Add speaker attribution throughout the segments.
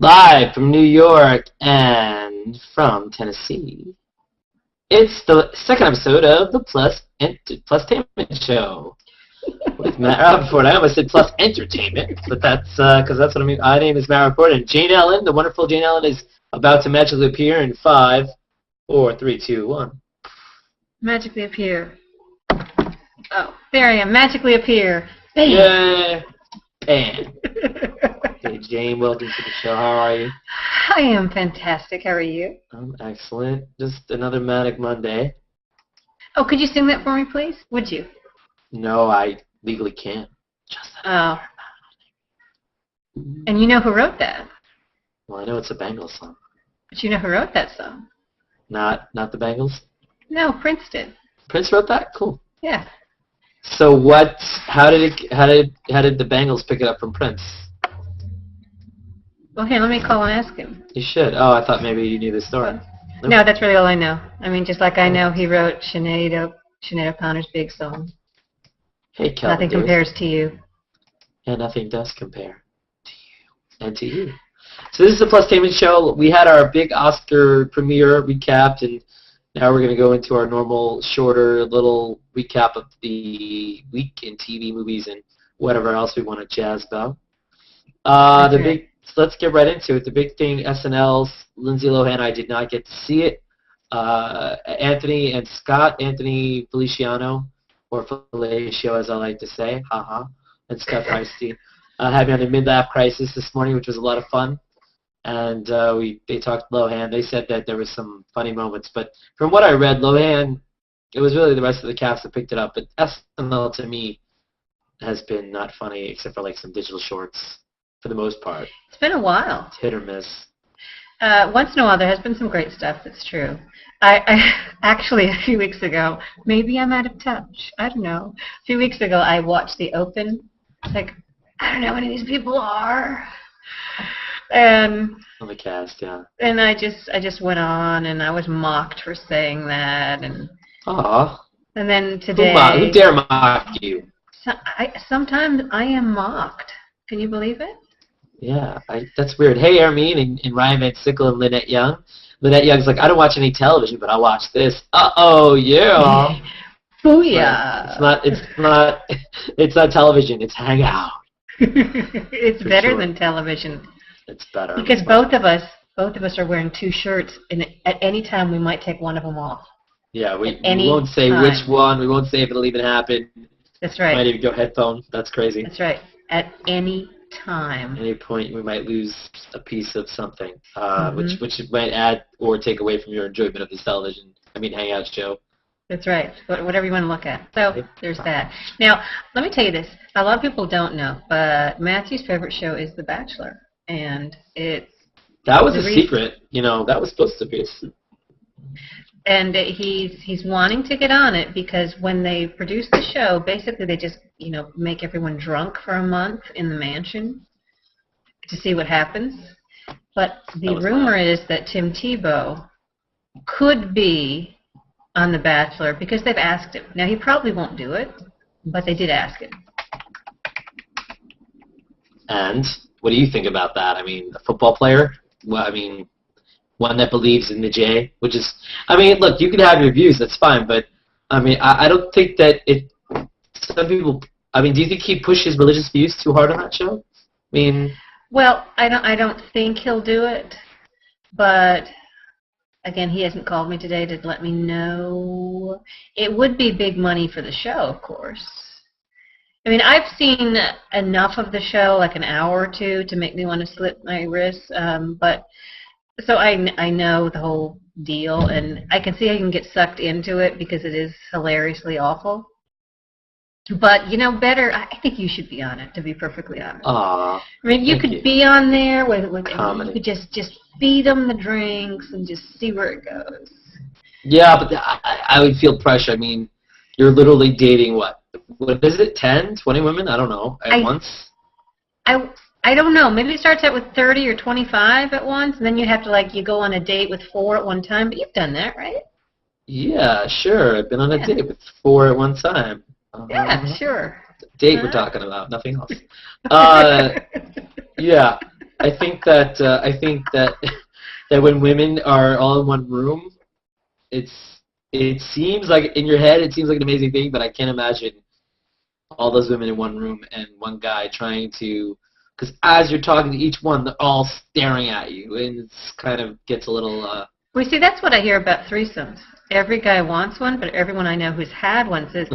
Speaker 1: Live from New York and from Tennessee, it's the second episode of the PLUStainment Show with Matt Rappaport. I almost said Plus Entertainment, but that's because that's what I mean. My name is Matt Rappaport, and Jane Ellen, the wonderful Jane Ellen, is about to magically appear in 5, 4, 3, 2, 1.
Speaker 2: Magically appear. Oh, there I am. Magically appear. Bam.
Speaker 1: Yay! Bam. Hey, Jane, welcome to the show. How are you?
Speaker 2: I am fantastic. How are you?
Speaker 1: I'm excellent. Just another manic Monday.
Speaker 2: Oh, could you sing that for me, please? Would you?
Speaker 1: No, I legally can't. Just
Speaker 2: Oh. And you know who wrote that?
Speaker 1: Well, I know it's a Bengals song.
Speaker 2: But you know who wrote that song?
Speaker 1: Not the Bengals?
Speaker 2: No, Prince did.
Speaker 1: Prince wrote that? Cool.
Speaker 2: Yeah.
Speaker 1: So how did the Bengals pick it up from Prince?
Speaker 2: Well, here, let me call and ask him.
Speaker 1: You should. Oh, I thought maybe you knew the story.
Speaker 2: No, that's really all I know. I mean, just like I know he wrote Sinead O'Connor's big song.
Speaker 1: Hey, Calvin
Speaker 2: Nothing
Speaker 1: Davis.
Speaker 2: compares to you.
Speaker 1: Yeah, nothing does compare to you and to you. So this is the PLUStainment Show. We had our big Oscar premiere recapped, and now we're going to go into our normal, shorter little recap of the week in TV, movies, and whatever else we want to jazz about. So let's get right into it. The big thing, SNL's Lindsay Lohan. I did not get to see it. Anthony Feliciano, or Felicio as I like to say, haha, and Scott Feisty, had me on a midlife crisis this morning, which was a lot of fun. And they talked to Lohan. They said that there was some funny moments, but from what I read, Lohan, it was really the rest of the cast that picked it up. But SNL to me has been not funny except for like some digital shorts for the most part.
Speaker 2: It's been a while.
Speaker 1: It's hit or miss.
Speaker 2: Once in a while, there has been some great stuff. That's true. I actually a few weeks ago, maybe I'm out of touch. I don't know. A few weeks ago, I watched The Open. It's like, I don't know who any of these people are. And
Speaker 1: On the cast, yeah.
Speaker 2: And I just went on, and I was mocked for saying that, and and then today,
Speaker 1: who dare mock you?
Speaker 2: Sometimes I am mocked. Can you believe it?
Speaker 1: Yeah, that's weird. Hey, Armin and Ryan Van Sickle and Lynette Young. Lynette Young's like, I don't watch any television, but I watch this. Uh-oh, yeah.
Speaker 2: Booyah.
Speaker 1: It's not television. It's Hangout.
Speaker 2: It's better than television.
Speaker 1: It's better.
Speaker 2: Because both of us are wearing 2 shirts, and at any time we might take one of them off.
Speaker 1: Yeah, we won't say which one. We won't say if it'll even happen.
Speaker 2: That's right.
Speaker 1: We might even go headphone. That's crazy.
Speaker 2: That's right. At any time.
Speaker 1: At any point, we might lose a piece of something, which might add or take away from your enjoyment of this Hangout show.
Speaker 2: That's right. Whatever you want to look at. So there's that. Now, let me tell you this. A lot of people don't know, but Matthew's favorite show is The Bachelor, and
Speaker 1: that was a secret. That was supposed to be.
Speaker 2: And he's wanting to get on it because when they produce the show, basically they just make everyone drunk for a month in the mansion to see what happens. But the rumor is that Tim Tebow could be on The Bachelor because they've asked him. Now he probably won't do it, but they did ask him.
Speaker 1: And what do you think about that? I mean, a football player? Well, one that believes in the J, which is, look, you can have your views, that's fine, but, I don't think that some people, do you think he pushes religious views too hard on that show?
Speaker 2: Well, I don't think he'll do it, but, again, he hasn't called me today to let me know. It would be big money for the show, of course. I've seen enough of the show, like an hour or two, to make me want to slit my wrists, so I know the whole deal, and I can see I can get sucked into it because it is hilariously awful. But, better, I think you should be on it, to be perfectly honest. You could be on there with you could just feed them the drinks and just see where it goes.
Speaker 1: Yeah, but I would feel pressure. You're literally dating, what is it, 10, 20 women? I don't know, at once?
Speaker 2: I don't know. Maybe it starts out with 30 or 25 at once, and then you have to, you go on a date with 4 at one time. But you've done that, right? Yeah,
Speaker 1: sure. I've been on a date with 4 at one time.
Speaker 2: Yeah, sure.
Speaker 1: Date we're talking about, nothing else. Yeah. I think that that when women are all in one room, it seems like in your head it seems like an amazing thing, but I can't imagine all those women in one room and one guy trying to, because as you're talking to each one, they're all staring at you, and it's kind of gets a little.
Speaker 2: Well, see, that's what I hear about threesomes. Every guy wants one, but everyone I know who's had one says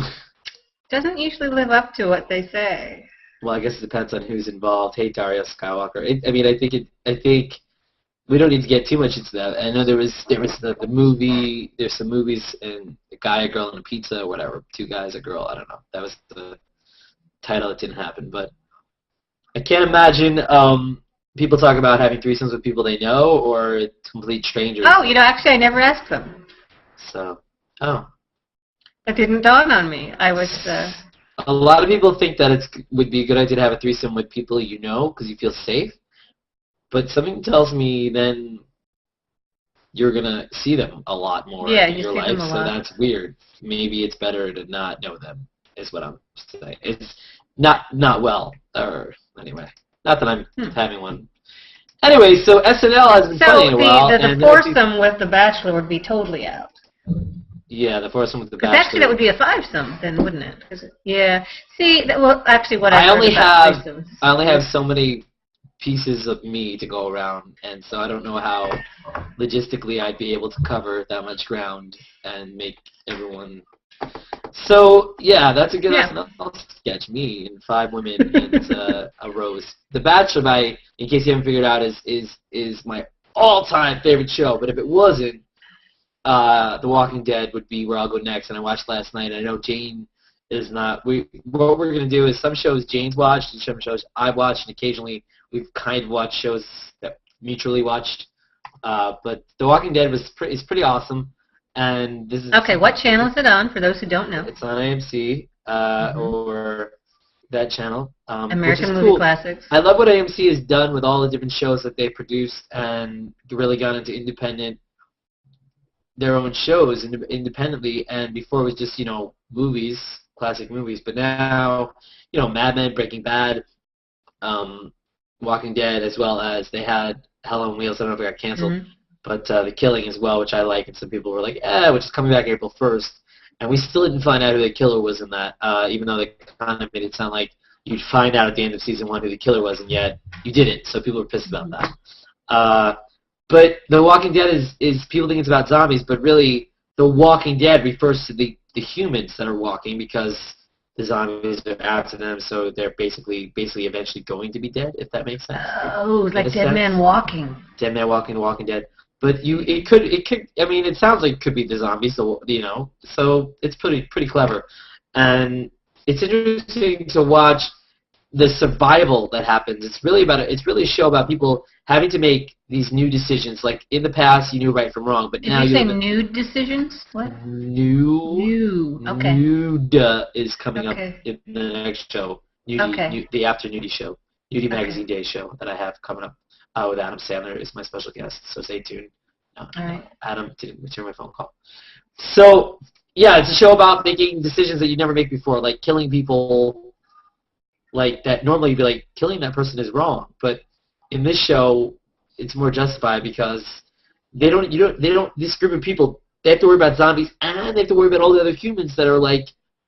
Speaker 2: doesn't usually live up to what they say.
Speaker 1: Well, I guess it depends on who's involved. Hey, Dario Skywalker. I think we don't need to get too much into that. I know there was the movie. There's some movies and a guy, a girl, and a pizza, or whatever. Two guys, a girl. I don't know. That was the title. It didn't happen, but I can't imagine people talk about having threesomes with people they know or complete strangers.
Speaker 2: Oh, actually, I never asked them.
Speaker 1: So, oh.
Speaker 2: It didn't dawn on me. I was.
Speaker 1: A lot of people think that it would be a good idea to have a threesome with people you know because you feel safe. But something tells me then you're going to see them a lot more in your life, so that's weird. Maybe it's better to not know them, is what I'm saying. It's not well, or anyway. Not that I'm having one. Anyway, so SNL hasn't been funny in a while.
Speaker 2: So the foursome with The Bachelor would be totally out.
Speaker 1: Yeah, the foursome with The Bachelor.
Speaker 2: Actually, that would be a fivesome then, wouldn't it? Yeah. See, well, actually, what I
Speaker 1: only have so many pieces of me to go around, and so I don't know how logistically I'd be able to cover that much ground and make everyone. So yeah, that's a good SNL sketch. Me and 5 women and a rose. The Bachelor, in case you haven't figured out, is my all-time favorite show. But if it wasn't, The Walking Dead would be where I'll go next. And I watched last night. And I know Jane is not. What we're gonna do is some shows Jane's watched and some shows I've watched, and occasionally we've kind of watched shows that mutually watched. But The Walking Dead is pretty awesome. And this is
Speaker 2: okay. What channel is it on? For those who don't know,
Speaker 1: it's on AMC or that channel.
Speaker 2: American Movie Classics.
Speaker 1: I love what AMC has done with all the different shows that they produced and really gone into their own shows independently. And before it was just movies, classic movies. But now Mad Men, Breaking Bad, Walking Dead, as well as they had Hell on Wheels. I don't know if it got canceled. Mm-hmm. But The Killing as well, which I like, and some people were like, which is coming back April 1st. And we still didn't find out who the killer was in that, even though they kind of made it sound like you'd find out at the end of season 1 who the killer was, and yet you didn't, so people were pissed about that. But The Walking Dead is people think it's about zombies, but really The Walking Dead refers to the humans that are walking because the zombies are after them, so they're basically eventually going to be dead, if that makes sense.
Speaker 2: Oh, like Dead Man Walking.
Speaker 1: Dead Man Walking, The Walking Dead. But it could. I mean, it sounds like it could be the zombies. So so it's pretty clever, and it's interesting to watch the survival that happens. It's really a show about people having to make these new decisions. Like in the past, you knew right from wrong, but now
Speaker 2: you say new decisions. What?
Speaker 1: New.
Speaker 2: Okay.
Speaker 1: Nude is coming up in the next show. The After Nudie show, Nudie Magazine Day show that I have coming up. With Adam Sandler is my special guest, so stay tuned. All right. Adam didn't return my phone call. So, yeah, it's a show about making decisions that you never make before, like killing people like that. Normally you'd be like, killing that person is wrong, but in this show, it's more justified because this group of people, they have to worry about zombies and they have to worry about all the other humans that are like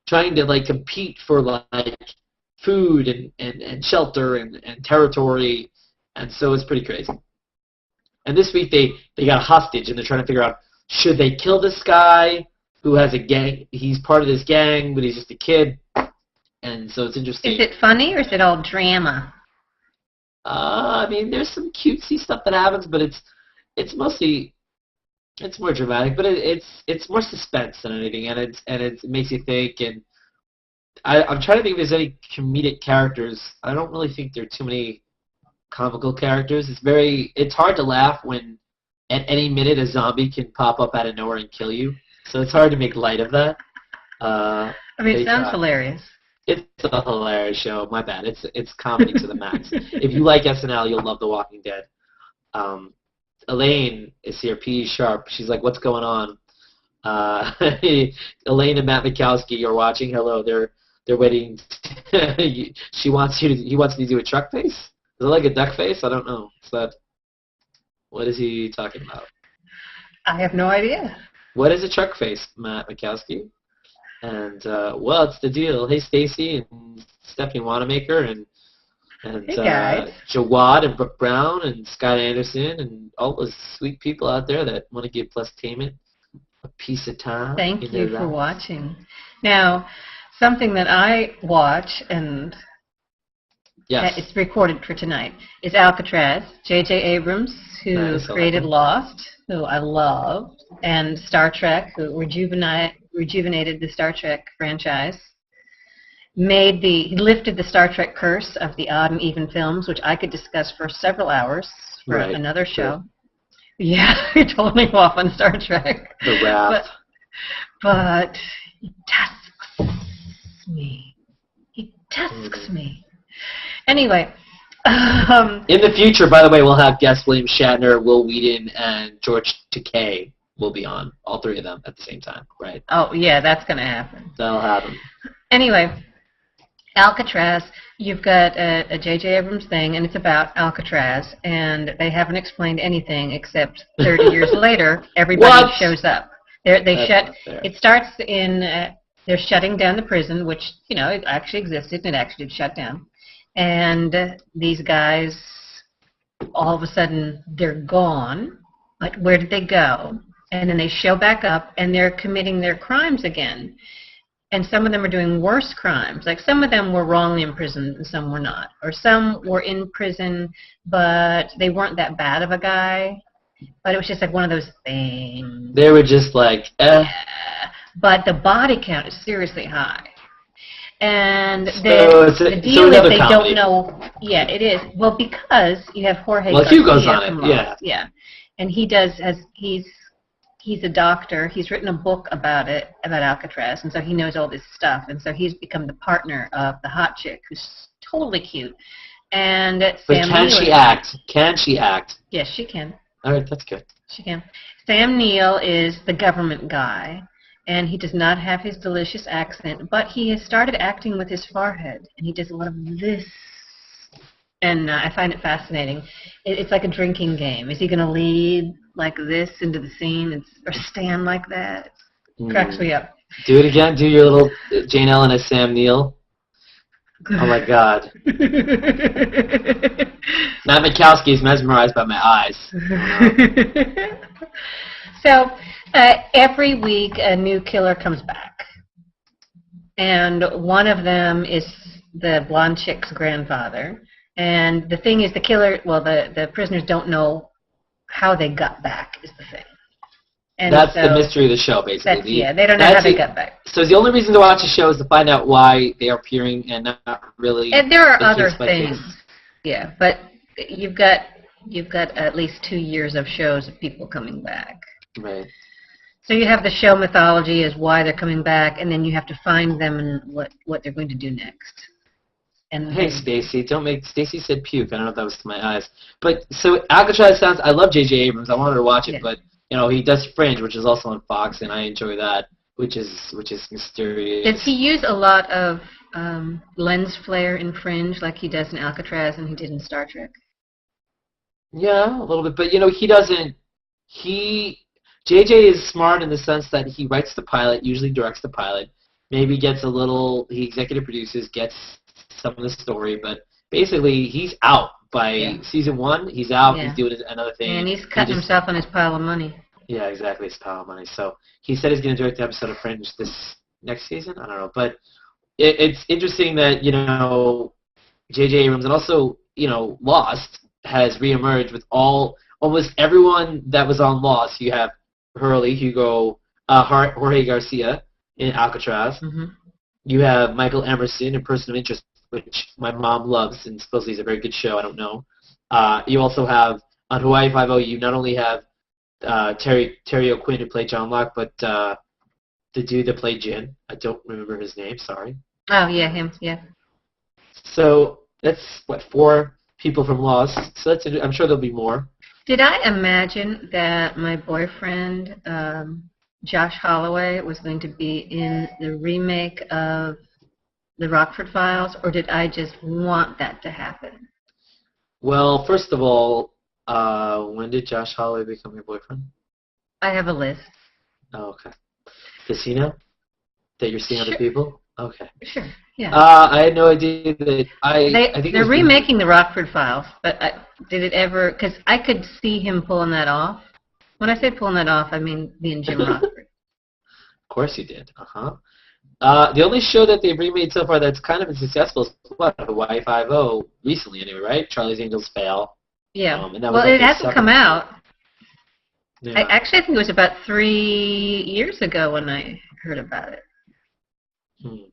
Speaker 1: trying to like compete for like food and shelter and territory. And so it's pretty crazy. And this week they got a hostage, and they're trying to figure out, should they kill this guy who has a gang? He's part of this gang, but he's just a kid. And so it's interesting.
Speaker 2: Is it funny, or is it all drama?
Speaker 1: I mean, there's some cutesy stuff that happens, but it's more dramatic. But it's more suspense than anything, and it makes you think. And I'm trying to think if there's any comedic characters. I don't really think there are too many comical characters. It's hard to laugh when at any minute a zombie can pop up out of nowhere and kill you. So it's hard to make light of that.
Speaker 2: I mean, it sounds hilarious.
Speaker 1: It's a hilarious show. My bad. It's comedy to the max. If you like SNL, you'll love The Walking Dead. Elaine is here, P. Sharp. She's like, what's going on? Elaine and Matt Mikowski are watching. Hello, they're waiting. He wants you to do a truck face. it like a duck face? I don't know. What is he talking about?
Speaker 2: I have no idea.
Speaker 1: What is a truck face, Matt Mikowski? And well, it's the deal. Hey, Stacy and Stephanie Wanamaker and
Speaker 2: Hey, guys.
Speaker 1: Jawad and Brooke Brown and Scott Anderson and all those sweet people out there that want to give PLUStainment a piece of time.
Speaker 2: Thank you for watching. Now, something that I watch, and
Speaker 1: yes,
Speaker 2: it's recorded for tonight, is Alcatraz. J.J. Abrams, who created Lost, who I loved, and Star Trek, who rejuvenated the Star Trek franchise. He lifted the Star Trek curse of the odd and even films, which I could discuss for several hours for another show. Yeah, you're totally off on Star Trek.
Speaker 1: The Wrath.
Speaker 2: But he tasks me. He tasks me. Anyway.
Speaker 1: In the future, by the way, we'll have guests William Shatner, Will Wheaton, and George Takei will be on. All three of them at the same time, right?
Speaker 2: Oh, yeah, that's going to happen.
Speaker 1: That'll happen.
Speaker 2: Anyway. Alcatraz, you've got a J.J. Abrams thing, and it's about Alcatraz, and they haven't explained anything except 30 years later, everybody shows up. It starts in, they're shutting down the prison, which, you know, it actually existed, and it actually did shut down. And these guys, all of a sudden, they're gone. Like, where did they go? And then they show back up, and they're committing their crimes again. And some of them are doing worse crimes. Like some of them were wrongly imprisoned and some were not. Or some were in prison, but they weren't that bad of a guy. But it was just like one of those things.
Speaker 1: They were just like,
Speaker 2: Yeah. But the body count is seriously high. And the deal is they don't know. Yeah, it is. Well, because you have Jorge Garcia
Speaker 1: Hugo's on it, yeah.
Speaker 2: Yeah. And he's a doctor. He's written a book about Alcatraz, and so he knows all this stuff. And so he's become the partner of the hot chick, who's totally cute. And
Speaker 1: but can she act? Can she act?
Speaker 2: Yes, she can.
Speaker 1: All right, that's good.
Speaker 2: She can. Sam Neill is the government guy, and he does not have his delicious accent, but he has started acting with his forehead, and he does a lot of this. And I find it fascinating. It's like a drinking game. Is he going to lead like this into the scene or stand like that? It cracks me up.
Speaker 1: Do it again. Do your little Jane Ellen as Sam Neill. Oh, my God. Matt Mikowski is mesmerized by my eyes.
Speaker 2: So every week a new killer comes back. And one of them is the blonde chick's grandfather. And the thing is, the prisoners don't know how they got back is the thing. And
Speaker 1: that's the mystery of the show, basically.
Speaker 2: They don't know how they got back.
Speaker 1: So the only reason to watch the show is to find out why they are appearing and not really...
Speaker 2: And there are other things. Yeah, but you've got at least 2 years of shows of people coming back.
Speaker 1: Right.
Speaker 2: So you have the show mythology is why they're coming back, and then you have to find them and what they're going to do next. And
Speaker 1: hey, Stacy, Stacy said puke. I don't know if that was to my eyes. But, so Alcatraz sounds... I love J.J. Abrams. I wanted to watch it, but, you know, he does Fringe, which is also on Fox, and I enjoy that, which is mysterious.
Speaker 2: Does he use a lot of lens flare in Fringe like he does in Alcatraz and he did in Star Trek?
Speaker 1: Yeah, a little bit. But, you know, he doesn't... J.J. is smart in the sense that he writes the pilot, usually directs the pilot, maybe gets a little... He executive produces, gets... some of the story, but basically he's out by season 1. He's out. He's doing another thing.
Speaker 2: And he's cutting himself on his pile of money. Yeah,
Speaker 1: exactly, his pile of money. So he said he's going to direct the episode of Fringe this next season. I don't know, but it's interesting that J.J. Abrams and also Lost has reemerged with almost everyone that was on Lost. You have Hurley, Hugo, Jorge Garcia in Alcatraz. Mm-hmm. You have Michael Emerson, A Person of Interest, which my mom loves, and supposedly is a very good show. I don't know. You also have, on Hawaii Five-0, you not only have Terry O'Quinn, who played John Locke, but the dude that played Jin. I don't remember his name, sorry.
Speaker 2: Oh, yeah, him, yeah.
Speaker 1: So that's, 4 people from Lost. So that's, I'm sure there'll be more.
Speaker 2: Did I imagine that my boyfriend, Josh Holloway, was going to be in the remake of The Rockford Files, or did I just want that to happen?
Speaker 1: Well, first of all, when did Josh Holloway become your boyfriend?
Speaker 2: I have a list.
Speaker 1: Oh, okay. Does he know that you're seeing other people? Okay.
Speaker 2: Sure. Yeah.
Speaker 1: I had no idea that I think
Speaker 2: They're remaking the Rockford Files, but did it ever? Because I could see him pulling that off. When I say pulling that off, I mean being Jim Rockford.
Speaker 1: Of course you did. The only show that they've remade so far that's kind of been successful is what, Hawaii Five-0, recently anyway, right? Charlie's Angels Fail.
Speaker 2: Yeah.
Speaker 1: And that
Speaker 2: Well,
Speaker 1: was like
Speaker 2: it hasn't come out.
Speaker 1: Yeah.
Speaker 2: Actually, I think it was about 3 years ago when I heard about it.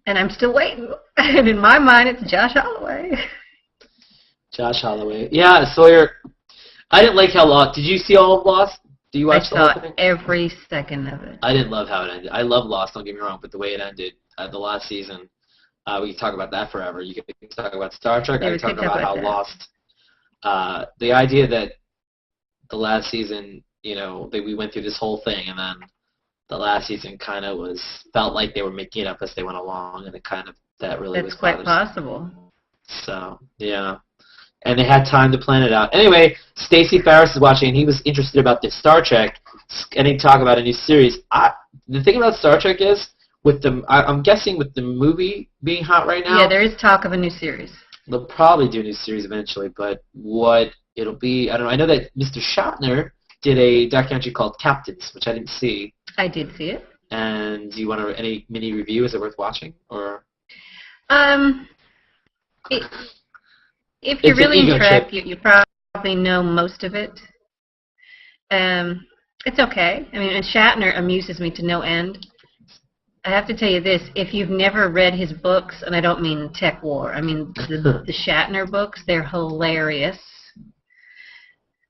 Speaker 2: And I'm still waiting. And in my mind, it's Josh Holloway.
Speaker 1: Josh Holloway. Yeah, Sawyer. I didn't like how Lost. Did you see all of Lost? Do you watch the whole thing?
Speaker 2: I saw every second of it.
Speaker 1: I didn't love how it ended. I love Lost, don't get me wrong, but the way it ended, the last season, we can talk about that forever. You can talk about Star Trek. I can talk about how Lost. The idea that the last season, we went through this whole thing, and then the last season kind of felt like they were making it up as they went along, and that really was
Speaker 2: quite possible.
Speaker 1: So, yeah. And they had time to plan it out. Anyway, Stacey Farris is watching, and he was interested about this Star Trek, and he talked about a new series. The thing about Star Trek is, I'm guessing with the movie being hot right now.
Speaker 2: Yeah, there is talk of a new series.
Speaker 1: They'll probably do a new series eventually, but what it'll be, I don't know. I know that Mr. Shatner did a documentary called Captains, which I didn't see.
Speaker 2: I did see it.
Speaker 1: And do you want any mini review? Is it worth watching? Or
Speaker 2: if you're really in Trek, you probably know most of it. It's okay. I mean, and Shatner amuses me to no end. I have to tell you this, if you've never read his books, and I don't mean Tech War, I mean the Shatner books, they're hilarious.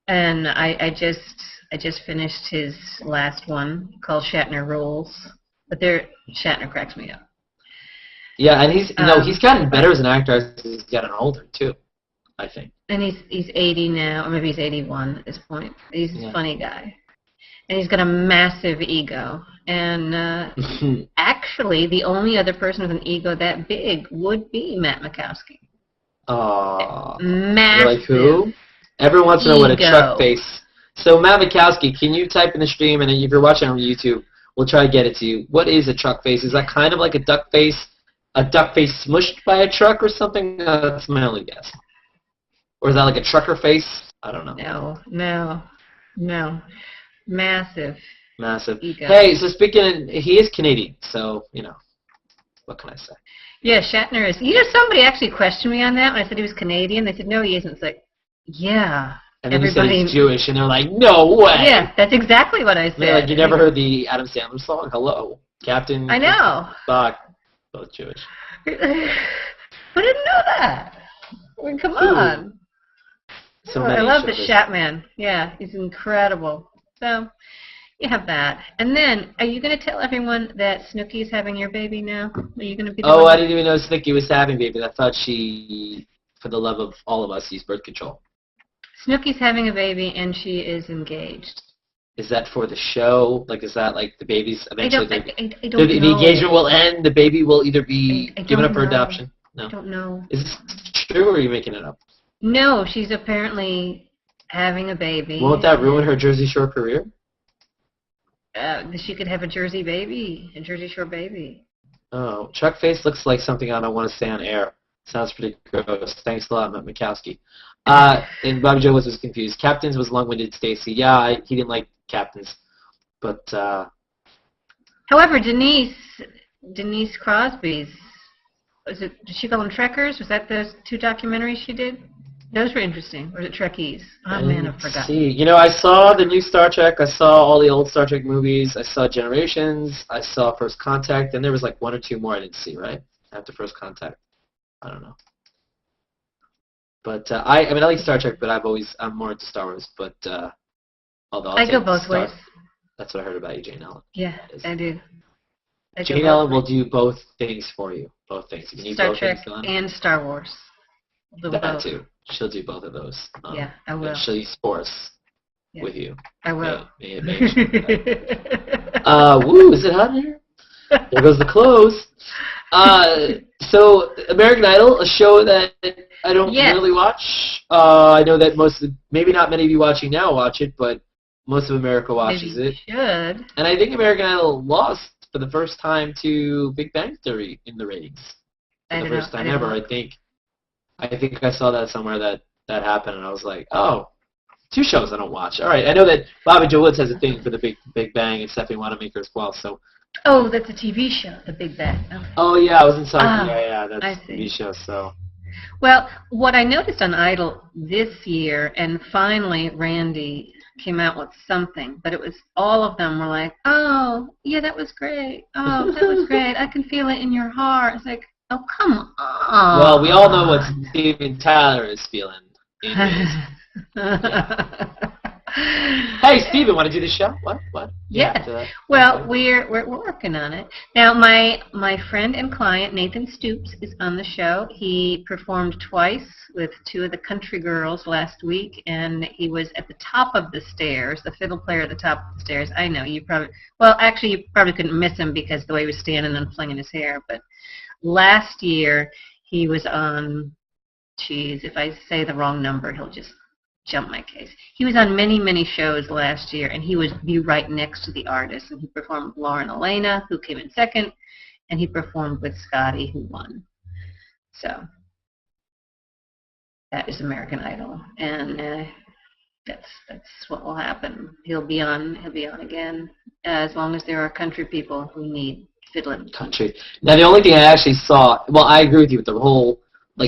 Speaker 2: And I just finished his last one called Shatner Rules, but Shatner cracks me up.
Speaker 1: Yeah, and he's gotten better as an actor as he's gotten older too, I think.
Speaker 2: And he's 80 now, or maybe he's 81 at this point. He's a funny guy, and he's got a massive ego. And actually, the only other person with an ego that big would be Matt Makowski.
Speaker 1: Oh,
Speaker 2: massive.
Speaker 1: Like who? Everyone wants to know what a truck face. So Matt Makowski, can you type in the stream, and if you're watching on YouTube, we'll try to get it to you. What is a truck face? Is that kind of like a duck face smushed by a truck or something? That's my only guess. Or is that like a trucker face? I don't know.
Speaker 2: No. Massive ego.
Speaker 1: Hey, so he is Canadian, so, what can I say?
Speaker 2: Yeah, Shatner is. Somebody actually questioned me on that when I said he was Canadian. They said, no, he isn't. It's like, yeah.
Speaker 1: And then you said he's Jewish, and they're like, no way.
Speaker 2: Yeah, that's exactly what I said.
Speaker 1: They're like, you never heard the Adam Sandler song? Hello, Captain.
Speaker 2: I know.
Speaker 1: Spock, both Jewish.
Speaker 2: Who didn't know that? I mean, come on. I love the Shatman. Yeah, he's incredible. So, you have that. And then, are you going to tell everyone that Snooki's having your baby now? Are you going to be
Speaker 1: I didn't even know Snooki was having babies. I thought she, for the love of all of us, used birth control.
Speaker 2: Snooki's having a baby, and she is engaged.
Speaker 1: Is that for the show? Like, is that like the baby's eventually?
Speaker 2: I don't know.
Speaker 1: The engagement will end. The baby will either be given up for adoption. No.
Speaker 2: I don't know.
Speaker 1: Is this true, or are you making it up?
Speaker 2: No, she's apparently having a baby.
Speaker 1: Won't that ruin her Jersey Shore career?
Speaker 2: She could have a Jersey Shore baby.
Speaker 1: Oh, truck face looks like something I don't want to say on air. Sounds pretty gross. Thanks a lot, Matt Makowski. And Bobby Joe was confused. Captains was long-winded, Stacy. Yeah, he didn't like Captains. But,
Speaker 2: however, Denise Crosby's, did she call them Trekkers? Was that those 2 documentaries she did? Those were interesting. Or was it Trekkies? Oh, man, I forgot.
Speaker 1: See, I saw the new Star Trek. I saw all the old Star Trek movies. I saw Generations. I saw First Contact. And there was like 1 or 2 more I didn't see, right? After First Contact. I don't know. But I like Star Trek, but I'm more into Star Wars. But although
Speaker 2: I go both ways.
Speaker 1: That's what I heard about you, Jane Ellen.
Speaker 2: Yeah, I do.
Speaker 1: Jane Ellen will do both things for you. Both things. If you need
Speaker 2: Star Trek and Star Wars.
Speaker 1: That too. She'll do both of those.
Speaker 2: Yeah, I will.
Speaker 1: She'll use Force with you.
Speaker 2: I will.
Speaker 1: Woo! Is it hot in here? There goes the clothes. So, American Idol, a show that I don't really watch. I know that maybe not many of you watching now watch it, but most of America watches
Speaker 2: Maybe
Speaker 1: it.
Speaker 2: you should.
Speaker 1: And I think American Idol lost for the first time to Big Bang Theory in the ratings. For the first time ever, I think I saw that somewhere that happened, and I was like, oh, two shows I don't watch. All right, I know that Bobby Joe Woods has a thing for the Big Bang and Stephanie Wanamaker as well, so.
Speaker 2: Oh, that's a TV show, The Big Bang.
Speaker 1: Oh yeah, I was inside. Yeah, that's a TV show. So.
Speaker 2: Well, what I noticed on Idol this year, and finally Randy came out with something, but it was all of them were like, "Oh, yeah, that was great. Oh, that was great. I can feel it in your heart." It's like, "Oh, come on."
Speaker 1: Well, we all know what Steven Tyler is feeling. Hey, Steven, want to do the show? What?
Speaker 2: Yeah. Well, we're working on it now. My friend and client Nathan Stoops is on the show. He performed twice with two of the country girls last week, and he was at the top of the stairs, the fiddle player at the top of the stairs. I know you probably you probably couldn't miss him because the way he was standing and flinging his hair. But last year he was on. Geez, if I say the wrong number, he'll just jump my case. He was on many shows last year, and he would be right next to the artist. And he performed with Lauren Elena, who came in second, and he performed with Scotty, who won. So that is American Idol, and that's what will happen. He'll be on again as long as there are country people who need fiddling.
Speaker 1: Country. Now the only thing I actually saw, well, I agree with you with the whole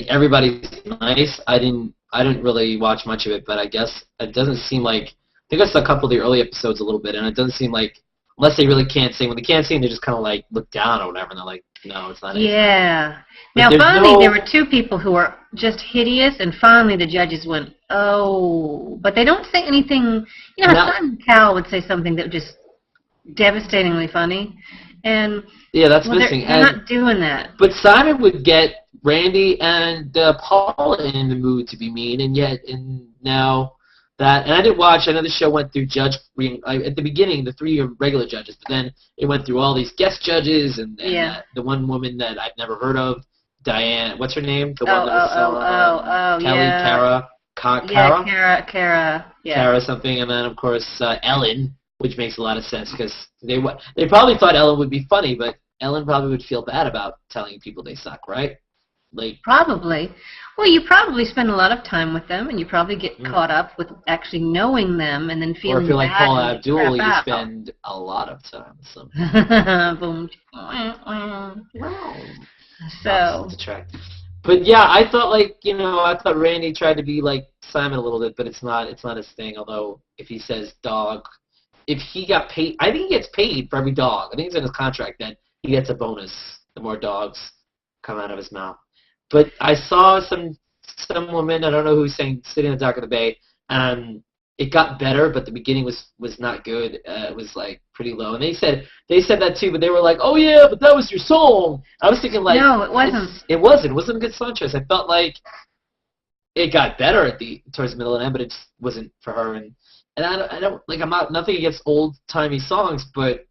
Speaker 1: everybody's nice. I didn't really watch much of it, but I guess it doesn't seem like, I think I saw a couple of the early episodes a little bit, and it doesn't seem like, unless they really can't sing, when they can't sing, they just kind of look down or whatever, and they're like, no, it's not.
Speaker 2: Yeah. Now finally there were two people who were just hideous, and finally the judges went, oh, but they don't say anything, Simon Cowell would say something that was just devastatingly funny, and
Speaker 1: yeah, that's missing.
Speaker 2: They're not doing that.
Speaker 1: But Simon would get Randy and Paul in the mood to be mean, and now that, and I didn't watch, I know the show went through at the beginning, the 3 regular judges, but then it went through all these guest judges, and the one woman that I've never heard of, Diane, what's her name? The one that was Kelly, Cara something, and then of course Ellen, which makes a lot of sense, because they probably thought Ellen would be funny, but Ellen probably would feel bad about telling people they suck, right?
Speaker 2: Probably. Well, you probably spend a lot of time with them, and you probably get caught up with actually knowing them, and then feeling bad. Or if
Speaker 1: you're like Paul Abdul, you spend a lot of time with them.
Speaker 2: Boom.
Speaker 1: So. But yeah, I thought I thought Randy tried to be like Simon a little bit, but it's not his thing. Although if he says dog, if he got paid, I think he gets paid for every dog. I think it's in his contract that he gets a bonus the more dogs come out of his mouth. But I saw some woman, I don't know who's saying, sitting in the dock of the bay, and it got better, but the beginning was not good. It was pretty low, and they said that too, but they were like, oh yeah, but that was your song. I was thinking
Speaker 2: no, it wasn't.
Speaker 1: It wasn't a good song choice. I felt like it got better towards the middle of the end, but it just wasn't for her. And I don't I'm not nothing against old timey songs, but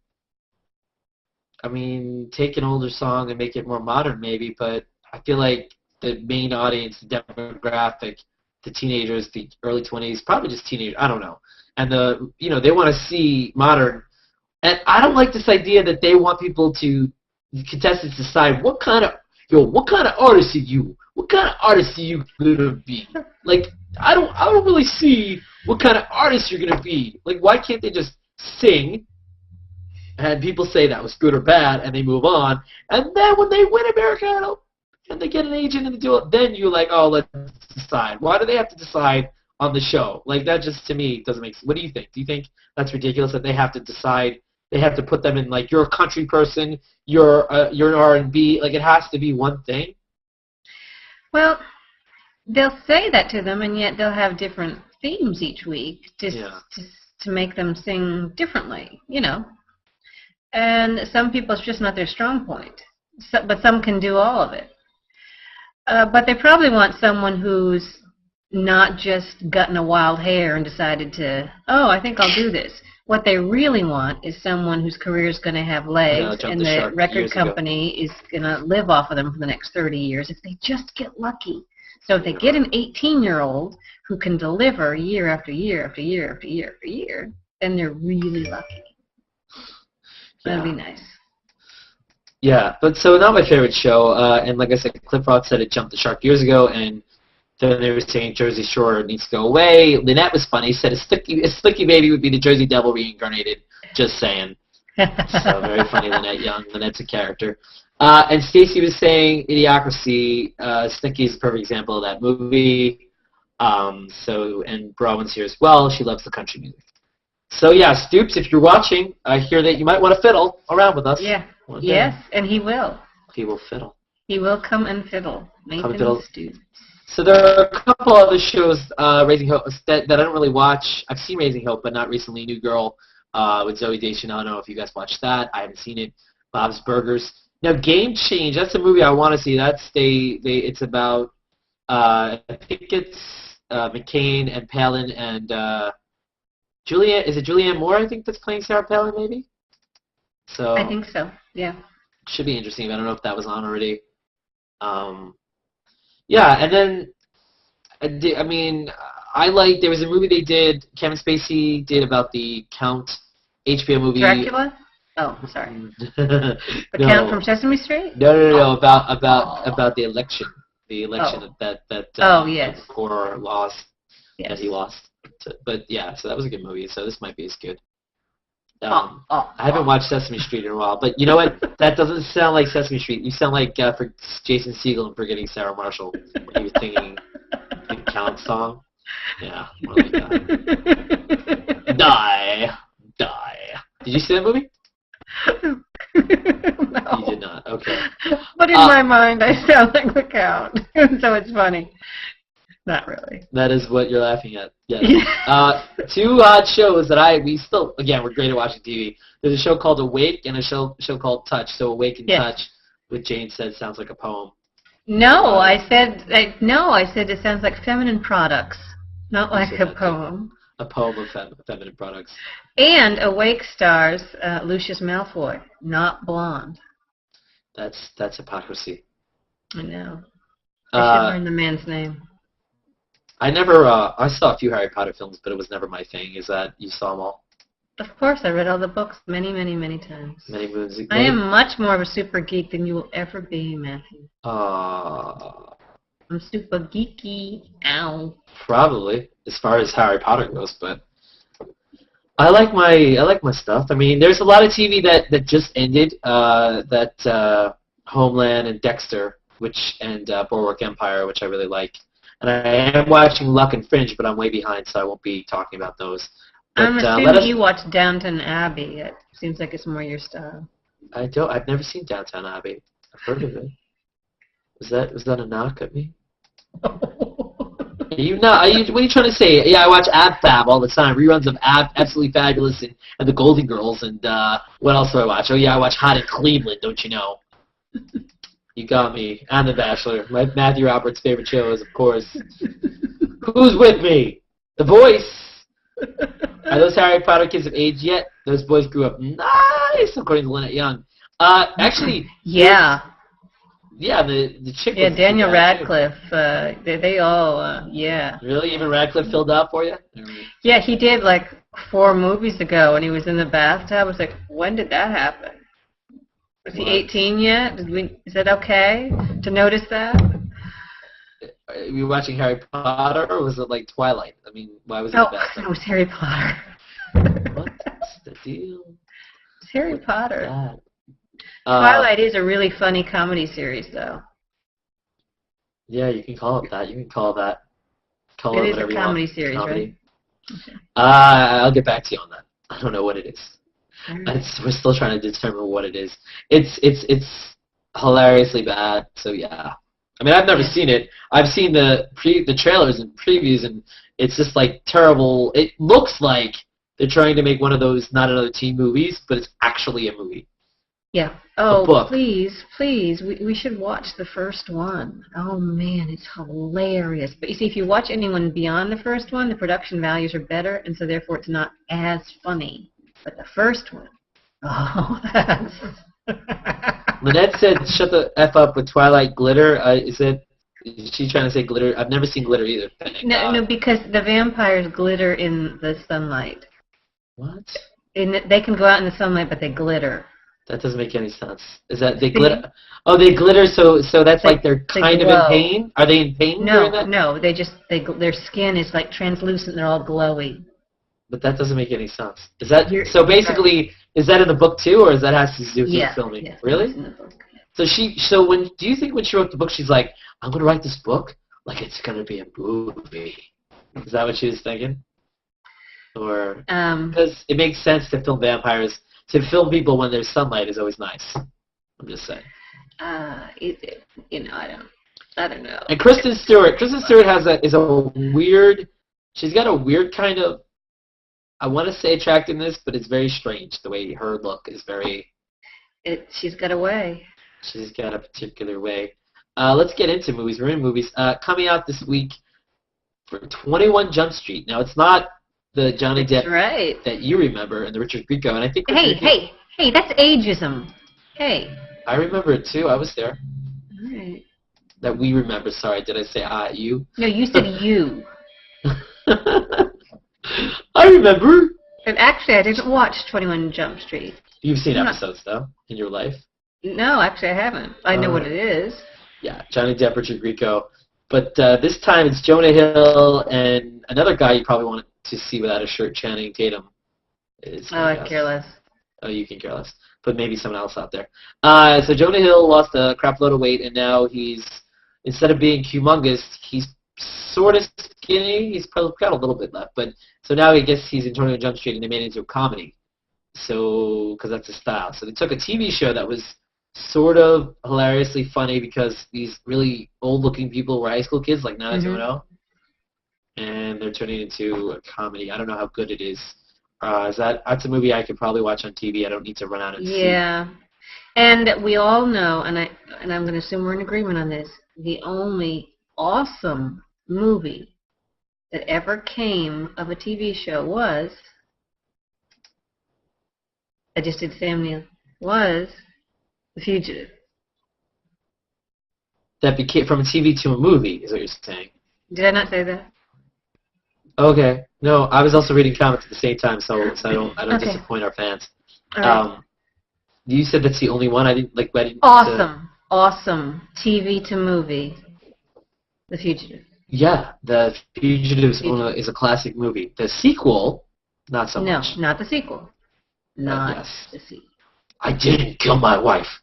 Speaker 1: I mean, take an older song and make it more modern maybe, but I feel like the main audience, the demographic, the teenagers, the early 20s, probably just teenagers, I don't know. And they want to see modern. And I don't like this idea that they want contestants decide what kind of artist are you? What kind of artist are you gonna be? I don't really see what kind of artist you're gonna be. Why can't they just sing? And people say that was good or bad, and they move on. And then when they win American Idol, and they get an agent and they do it, then you're like, oh, let's decide. Why do they have to decide on the show? That just, to me, doesn't make sense. What do you think? Do you think that's ridiculous that they have to decide, they have to put them in, you're a country person, you're an R&B, it has to be one thing?
Speaker 2: Well, they'll say that to them, and yet they'll have different themes each week to make them sing differently, And some people, it's just not their strong point. But some can do all of it. But they probably want someone who's not just gotten a wild hair and decided to, oh, I think I'll do this. What they really want is someone whose career is going to have legs, and the record company is going to live off of them for the next 30 years if they just get lucky. So if they get an 18-year-old who can deliver year after year after year after year after year, then they're really lucky. That'd be nice.
Speaker 1: Yeah, but so not my favorite show, and like I said, Cliff Roth said it jumped the shark years ago, and then they were saying Jersey Shore needs to go away. Lynette was funny, said a Slicky Baby would be the Jersey Devil reincarnated. Just saying. So very funny, Lynette Young. Lynette's a character. And Stacy was saying Idiocracy. Slinky is a perfect example of that movie. And Bronwyn's here as well. She loves the country music. So yeah, Stoops, if you're watching, I hear that you might want to fiddle around with us.
Speaker 2: Yeah. Yes, and he will.
Speaker 1: He will fiddle.
Speaker 2: He will come and fiddle. Nathan Stoops.
Speaker 1: So there are a couple other shows, Raising Hope, that I don't really watch. I've seen Raising Hope, but not recently. New Girl with Zooey Deschanel. I don't know if you guys watched that. I haven't seen it. Bob's Burgers. Now, Game Change. That's a movie I want to see. It's about I think it's McCain and Palin and Julianne Moore? I think that's playing Sarah Palin, maybe. So
Speaker 2: I think so. Yeah.
Speaker 1: Should be interesting. But I don't know if that was on already. Yeah, and then, there was a movie they did, Kevin Spacey did about the Count HBO movie.
Speaker 2: Dracula? Oh, I'm sorry. The Count from Sesame Street?
Speaker 1: No, about the election. The election that
Speaker 2: yes.
Speaker 1: Gore lost,
Speaker 2: yes.
Speaker 1: That he lost. But yeah, so that was a good movie, so this might be as good. I haven't watched Sesame Street in a while, but you know what? That doesn't sound like Sesame Street. You sound like for Jason Segel and Forgetting Sarah Marshall when he was singing the Count song. Yeah, more like that. Die. Did you see that movie?
Speaker 2: No.
Speaker 1: You did not. Okay.
Speaker 2: But in my mind, I sound like the Count, so it's funny. Not really.
Speaker 1: That is what you're laughing at. Yes. Two odd shows that we're great at watching TV. There's a show called Awake and a show called Touch. So Awake and Touch, what Jane said sounds like a poem.
Speaker 2: No, I said it sounds like feminine products, not like a poem.
Speaker 1: A poem of feminine products.
Speaker 2: And Awake stars Lucius Malfoy, not blonde.
Speaker 1: That's hypocrisy.
Speaker 2: I know. I should learn the man's name.
Speaker 1: I saw a few Harry Potter films, but it was never my thing. Is that you saw them all?
Speaker 2: Of course, I read all the books many, many, many times.
Speaker 1: Many moons ago.
Speaker 2: I am much more of a super geek than you will ever be, Matthew. I'm super geeky. Ow.
Speaker 1: Probably, as far as Harry Potter goes, but I like my stuff. I mean, there's a lot of TV that just ended. Homeland and Dexter, and Boardwalk Empire, which I really like. And I am watching Luck and Fringe, but I'm way behind, so I won't be talking about those. But,
Speaker 2: I'm assuming you watch Downton Abbey. It seems like it's more your style.
Speaker 1: I've never seen Downton Abbey. I've heard of it. Was that a knock at me? What are you trying to say? Yeah, I watch Ab Fab all the time. Reruns of Absolutely Fabulous and The Golden Girls. And what else do I watch? Oh, yeah, I watch Hot in Cleveland, don't you know? You got me. And The Bachelor. Matthew Rappaport's favorite show is, of course, Who's With Me? The Voice. Are those Harry Potter kids of age yet? Those boys grew up nice, according to Lynette Young. Actually.
Speaker 2: Yeah.
Speaker 1: Yeah, the chick.
Speaker 2: Yeah, Daniel Radcliffe. They all. Yeah.
Speaker 1: Really? Even Radcliffe filled out for you?
Speaker 2: Yeah, he did like 4 movies ago, and he was in the bathtub. I was like, when did that happen? Was he 18 yet? Is that okay to notice that?
Speaker 1: Were you watching Harry Potter, or was it like Twilight? I mean, why was it the best?
Speaker 2: It was Harry Potter.
Speaker 1: What's the deal?
Speaker 2: It's Harry Potter. Twilight is a really funny comedy series, though.
Speaker 1: Yeah, you can call it that. You can call it that. Call
Speaker 2: it
Speaker 1: whatever you want.
Speaker 2: It is a comedy series, right?
Speaker 1: Okay. I'll get back to you on that. I don't know what it is.
Speaker 2: Right.
Speaker 1: We're still trying to determine what it is. It's hilariously bad. So yeah, I mean, I've never seen it. I've seen the trailers and previews, and it's just like terrible. It looks like they're trying to make one of those Not Another Teen movies, but it's actually a movie.
Speaker 2: Yeah. Oh, please, we should watch the first one. Oh man, it's hilarious. But you see, if you watch anyone beyond the first one, the production values are better, and so therefore it's not as funny. But the first one, oh, that's...
Speaker 1: Lynette said, "Shut the f up with Twilight glitter." Is she trying to say glitter? I've never seen glitter either.
Speaker 2: No, because the vampires glitter in the sunlight.
Speaker 1: What?
Speaker 2: They can go out in the sunlight, but they glitter.
Speaker 1: That doesn't make any sense. Is that they glitter? Oh, they glitter. So that's like they're kind of in pain. Are they in pain during that?
Speaker 2: No. Their skin is like translucent. They're all glowy.
Speaker 1: But that doesn't make any sense. Is that so? Basically, is that in the book too, or is that has to do with the filming?
Speaker 2: Yes,
Speaker 1: really?
Speaker 2: In the book.
Speaker 1: So do you think when she wrote the book, she's like, I'm gonna write this book like it's gonna be a movie? Is that what she was thinking? Or because it makes sense to film vampires, to film people when there's sunlight is always nice. I'm just saying.
Speaker 2: I don't know.
Speaker 1: And Kristen Stewart is a weird. She's got a weird kind of, I want to say attractiveness, but it's very strange. The way her look is very...
Speaker 2: She's got a way.
Speaker 1: She's got a particular way. Let's get into movies. We're in movies. Coming out this week for 21 Jump Street. Now, it's not the Johnny Depp that you remember and the Richard Grieco. And I think...
Speaker 2: Hey, that's ageism. Hey.
Speaker 1: I remember it, too. I was there.
Speaker 2: All right.
Speaker 1: That we remember. Sorry, did I say you?
Speaker 2: No, you said you.
Speaker 1: I remember.
Speaker 2: And actually, I didn't watch 21 Jump Street.
Speaker 1: You've seen episodes, though, in your life?
Speaker 2: No, actually, I haven't. I know what it is.
Speaker 1: Yeah, Johnny Depp, Richard Grieco. But this time it's Jonah Hill and another guy you probably wanted to see without a shirt, Channing Tatum.
Speaker 2: I care less.
Speaker 1: Oh, you can care less. But maybe someone else out there. So Jonah Hill lost a crap load of weight, and now instead of being humongous, he's sort of skinny. He's probably got a little bit left. But so now I guess he's in 21 Jump Street, and they made it into a comedy. So, because that's his style. So they took a TV show that was sort of hilariously funny because these really old-looking people were high school kids, like Nana Tono, and they're turning it into a comedy. I don't know how good it is. That's a movie I could probably watch on TV. I don't need to run out and see.
Speaker 2: Yeah, and we all know, and I'm going to assume we're in agreement on this. The only awesome movie that ever came of a TV show was, I just did Sam Neill, was The Fugitive.
Speaker 1: That became from a TV to a movie, is what you're saying.
Speaker 2: Did I not say that?
Speaker 1: Okay. No, I was also reading comics at the same time, so I don't disappoint our fans.
Speaker 2: Right.
Speaker 1: You said that's the only one. I didn't.
Speaker 2: Awesome TV to movie. The Fugitive.
Speaker 1: Yeah, The Fugitive is a classic movie. The sequel, not so much.
Speaker 2: No, not the sequel. Not the sequel.
Speaker 1: I didn't kill my wife.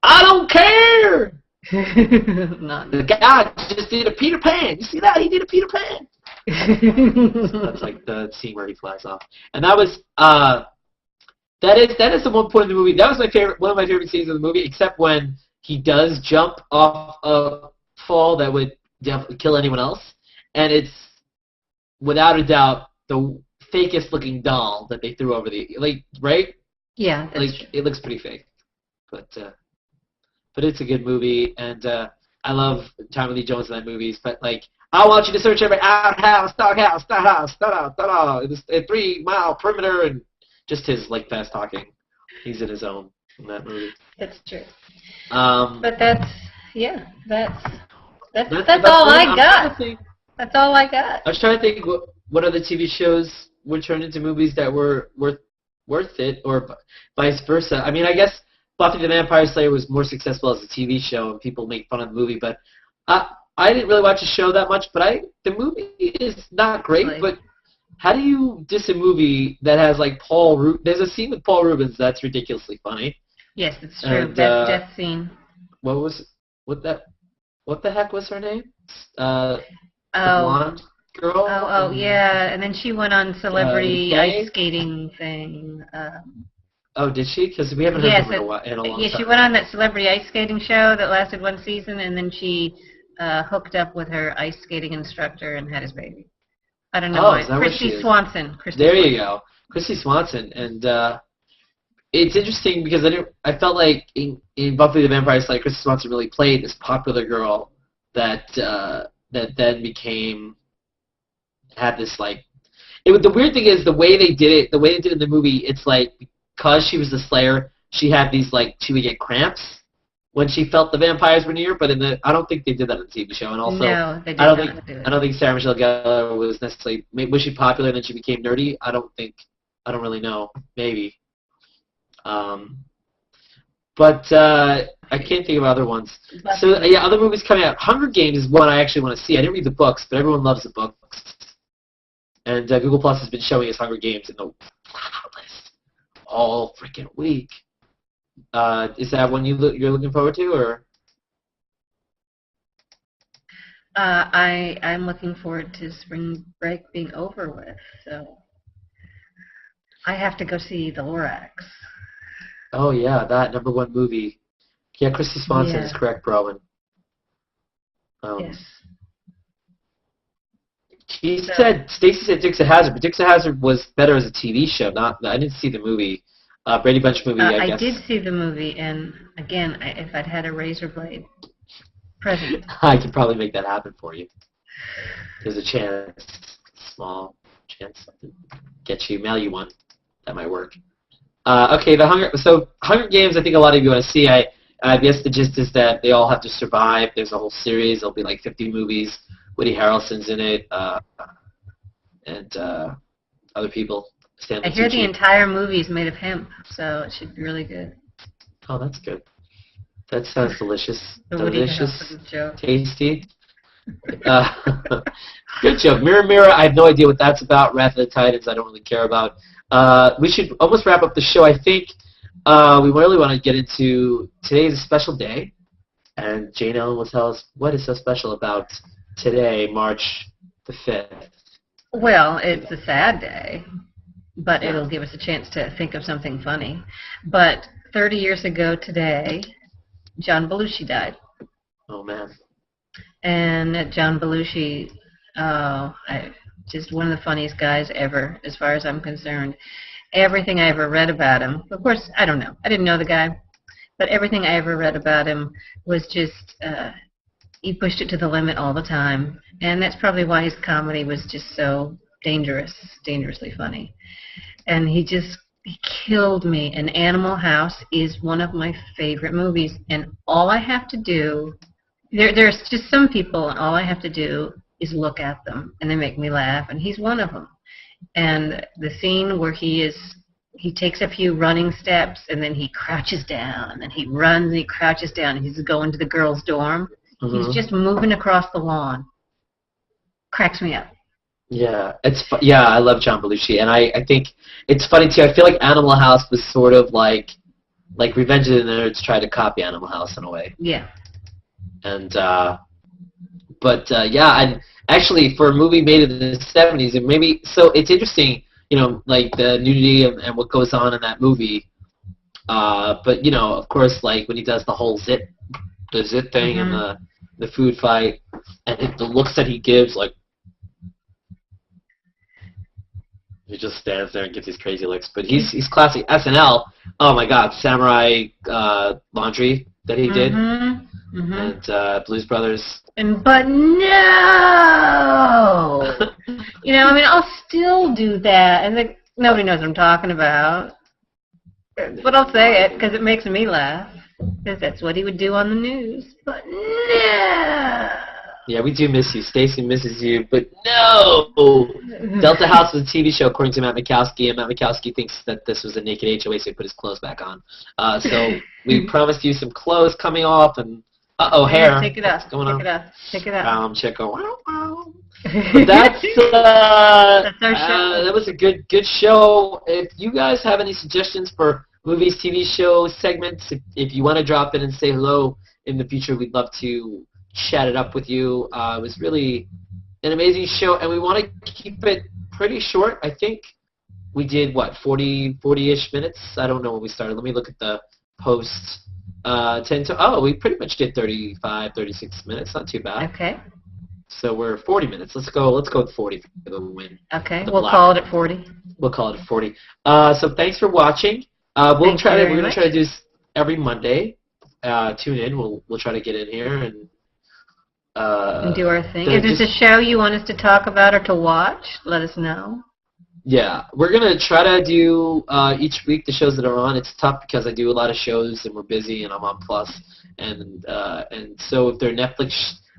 Speaker 1: I don't care. The guy just did a Peter Pan. You see that? He did a Peter Pan. So that's like the scene where he flies off, and that was that is the one point in the movie that was one of my favorite scenes of the movie, except when he does jump off a fall that would definitely kill anyone else, and it's without a doubt the fakest looking doll that they threw over right?
Speaker 2: Yeah, that's true.
Speaker 1: It looks pretty fake, but it's a good movie, and I love Tommy Lee Jones in that movie. But I want you to search every outhouse, doghouse, a 3-mile perimeter, and just his fast talking. He's in his own in that movie.
Speaker 2: That's true. But that's all I got. That's all I got.
Speaker 1: I was trying to think what other TV shows would turn into movies that were worth it, or vice versa. I mean, I guess Buffy the Vampire Slayer was more successful as a TV show, and people make fun of the movie. But I didn't really watch the show that much. But the movie is not great. But how do you diss a movie that has Paul Rubens? There's a scene with Paul Rubens that's ridiculously funny.
Speaker 2: Yes, it's true. And, that death scene.
Speaker 1: What the heck was her name? The blonde girl.
Speaker 2: Oh, yeah. And then she went on celebrity ice skating thing.
Speaker 1: Oh, did she? Because we haven't heard from her in a long time.
Speaker 2: Yeah, she went on that celebrity ice skating show that lasted one season, and then she hooked up with her ice skating instructor and had his baby. I don't know why. Christy Swanson.
Speaker 1: You go. Christy Swanson. And it's interesting because I felt like in Buffy the Vampire Slayer, Christy Swanson really played this popular girl that then had this The weird thing is the way they did it. The way they did it in the movie, it's like because she was the Slayer, she had these she would get cramps when she felt the vampires were near. But I don't think they did that in the TV show. And also,
Speaker 2: no, they did
Speaker 1: I don't
Speaker 2: not
Speaker 1: think
Speaker 2: do it.
Speaker 1: I don't think Sarah Michelle Gellar was necessarily. Was she popular and then she became nerdy? I don't really know. Maybe. But I can't think of other ones. So yeah, other movies coming out. Hunger Games is one I actually want to see. I didn't read the books, but everyone loves the books. And Google Plus has been showing us Hunger Games in the list all freaking week. Is that one you're looking forward to, or?
Speaker 2: I'm looking forward to spring break being over with. So I have to go see the Lorax.
Speaker 1: Oh yeah, that #1 movie. Yeah, Christy Swanson is correct, Rowan.
Speaker 2: Yes.
Speaker 1: Stacy said Dukes of Hazzard, but Dukes of Hazzard was better as a TV show. I didn't see the movie. Brady Bunch movie, I guess.
Speaker 2: I did see the movie, and again, if I'd had a razor blade present.
Speaker 1: I could probably make that happen for you. There's a chance, small chance, to mail you one. That might work. Okay, Hunger Games, I think a lot of you want to see. I guess the gist is that they all have to survive. There's a whole series. There'll be like 50 movies. Woody Harrelson's in it, and other people.
Speaker 2: I hear the entire movie is made of hemp, so it should be really good.
Speaker 1: Oh, that's good. That sounds delicious.
Speaker 2: Delicious,
Speaker 1: tasty. Good joke. Mirror, Mirror, I have no idea what that's about. Wrath of the Titans, I don't really care about. We should almost wrap up the show. I think we really want to get into today's a special day, and Jane Ellen will tell us what is so special about today, March the 5th.
Speaker 2: Well, it's a sad day, but it'll give us a chance to think of something funny. But 30 years ago today, John Belushi died.
Speaker 1: Oh, man.
Speaker 2: And John Belushi, just one of the funniest guys ever, as far as I'm concerned. Everything I ever read about him, of course, I don't know. I didn't know the guy, but everything I ever read about him was just, he pushed it to the limit all the time. And that's probably why his comedy was just so dangerously funny. And he killed me. And Animal House is one of my favorite movies. And all I have to do, there's just some people, and all I have to do is look at them, and they make me laugh, and he's one of them. And the scene where he takes a few running steps, and then he crouches down, and then he runs, and he crouches down, and he's going to the girls' dorm. Mm-hmm. He's just moving across the lawn. Cracks me up.
Speaker 1: Yeah, I love John Belushi, and I think it's funny too. I feel like Animal House was sort of like Revenge of the Nerds tried to copy Animal House in a way.
Speaker 2: Yeah.
Speaker 1: And and actually for a movie made in the 70s, and maybe so it's interesting, like the nudity and what goes on in that movie. But of course, like when he does the whole zit thing and the food fight, and the looks that he gives, like. He just stands there and gives these crazy looks. But he's classic. SNL, oh my God, Samurai Laundry that he did. Mm-hmm. And Blues Brothers.
Speaker 2: But no! I'll still do that. And nobody knows what I'm talking about. But I'll say it because it makes me laugh. Because that's what he would do on the news. But no!
Speaker 1: Yeah, we do miss you. Stacy misses you, but no! Delta House was a TV show, according to Matt Mikowski, and Matt Mikowski thinks that this was a naked HOA, so he put his clothes back on. So we promised you some clothes coming off, and hair.
Speaker 2: Take it up.
Speaker 1: What's going on?
Speaker 2: Take it up.
Speaker 1: Check out. But that's
Speaker 2: our show.
Speaker 1: That was a good show. If you guys have any suggestions for movies, TV shows, segments, if you want to drop in and say hello in the future, we'd love to chat it up with you. It was really an amazing show, and we want to keep it pretty short. I think we did, 40-ish minutes? I don't know when we started. Let me look at the post. We pretty much did 35, 36 minutes. Not too bad.
Speaker 2: Okay.
Speaker 1: So we're 40 minutes. Let's go with 40 for the win.
Speaker 2: Okay, we'll call it at 40.
Speaker 1: We'll call it at 40. So thanks for watching. We're going to try to do this every Monday. Tune in. We'll try to get in here and
Speaker 2: do our thing. If there's a show you want us to talk about or to watch, let us know.
Speaker 1: Yeah, we're gonna try to do each week the shows that are on. It's tough because I do a lot of shows and we're busy, and I'm on Plus, and so if they're Netflix,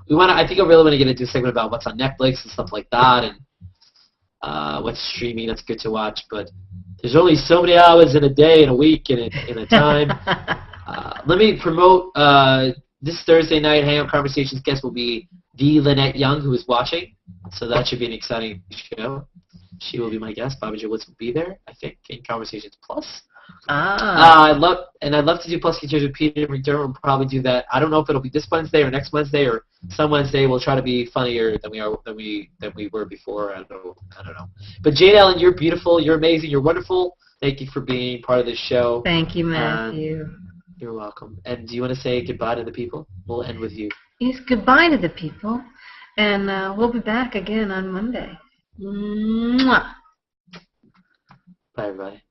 Speaker 1: I think I really want to get into a segment about what's on Netflix and stuff like that, and what's streaming that's good to watch. But there's only so many hours in a day, in a week, in a time. Let me promote this Thursday night Hangout Conversations guest will be the Lynette Young, who is watching, so that should be an exciting show. She will be my guest. Bobby Joe Woods will be there, I think, in Conversations Plus. I'd love to do Plus Features with Peter McDermott. We'll probably do that. I don't know if it'll be this Wednesday or next Wednesday or some Wednesday. We'll try to be funnier than we were before. I don't know. But Jade Ellen, you're beautiful. You're amazing. You're wonderful. Thank you for being part of this show.
Speaker 2: Thank you, Matthew.
Speaker 1: You're welcome. And do you want to say goodbye to the people? We'll end with you.
Speaker 2: Yes, goodbye to the people, and we'll be back again on Monday. Mwah.
Speaker 1: Bye, everybody.